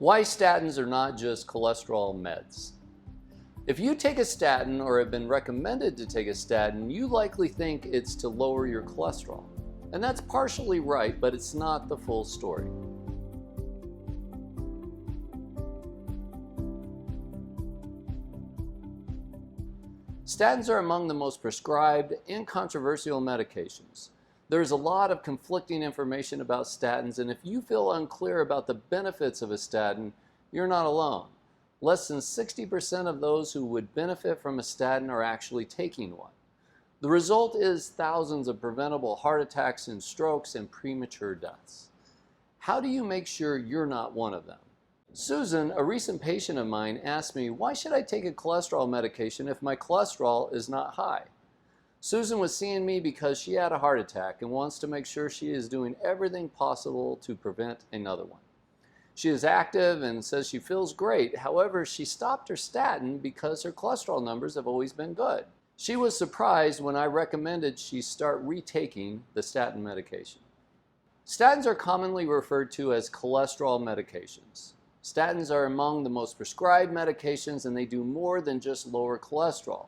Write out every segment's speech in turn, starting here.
Why statins are not just cholesterol meds. If you take a statin or have been recommended to take a statin, you likely think it's to lower your cholesterol. And that's partially right, but it's not the full story. Statins are among the most prescribed and controversial medications. There's a lot of conflicting information about statins, and if you feel unclear about the benefits of a statin, you're not alone. Less than 60% of those who would benefit from a statin are actually taking one. The result is thousands of preventable heart attacks and strokes and premature deaths. How do you make sure you're not one of them? Susan, a recent patient of mine, asked me, why should I take a cholesterol medication if my cholesterol is not high? Susan was seeing me because she had a heart attack and wants to make sure she is doing everything possible to prevent another one. She is active and says she feels great. However, she stopped her statin because her cholesterol numbers have always been good. She was surprised when I recommended she start retaking the statin medication. Statins are commonly referred to as cholesterol medications. Statins are among the most prescribed medications, and they do more than just lower cholesterol.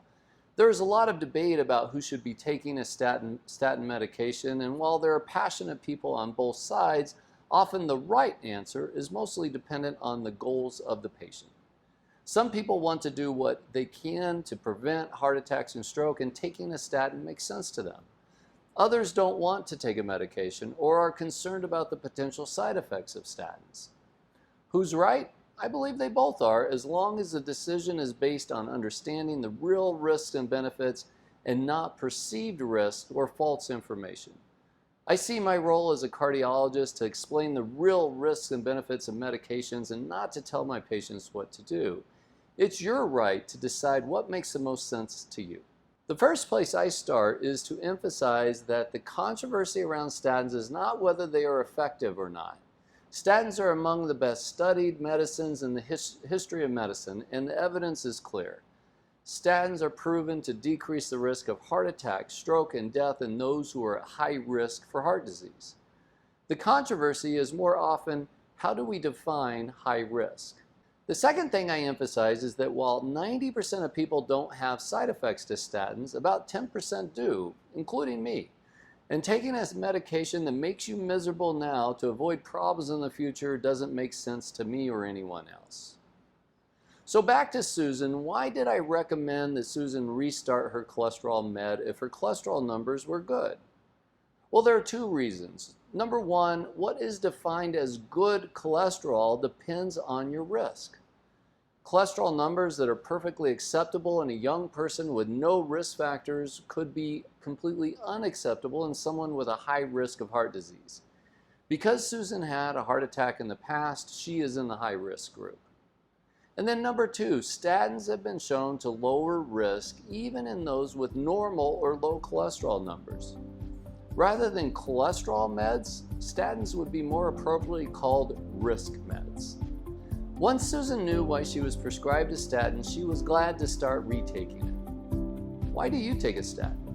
There is a lot of debate about who should be taking a statin medication, and while there are passionate people on both sides, often the right answer is mostly dependent on the goals of the patient. Some people want to do what they can to prevent heart attacks and stroke, and taking a statin makes sense to them. Others don't want to take a medication or are concerned about the potential side effects of statins. Who's right? I believe they both are, as long as the decision is based on understanding the real risks and benefits and not perceived risks or false information. I see my role as a cardiologist to explain the real risks and benefits of medications and not to tell my patients what to do. It's your right to decide what makes the most sense to you. The first place I start is to emphasize that the controversy around statins is not whether they are effective or not. Statins are among the best studied medicines in the history of medicine, and the evidence is clear. Statins are proven to decrease the risk of heart attack, stroke, and death in those who are at high risk for heart disease. The controversy is more often, how do we define high risk? The second thing I emphasize is that while 90% of people don't have side effects to statins, about 10% do, including me. And taking a medication that makes you miserable now to avoid problems in the future doesn't make sense to me or anyone else. So back to Susan, why did I recommend that Susan restart her cholesterol med if her cholesterol numbers were good? Well, there are two reasons. Number one, what is defined as good cholesterol depends on your risk. Cholesterol numbers that are perfectly acceptable in a young person with no risk factors could be completely unacceptable in someone with a high risk of heart disease. Because Susan had a heart attack in the past, she is in the high risk group. And then number two, statins have been shown to lower risk even in those with normal or low cholesterol numbers. Rather than cholesterol meds, statins would be more appropriately called risk meds. Once Susan knew why she was prescribed a statin, she was glad to start retaking it. Why do you take a statin?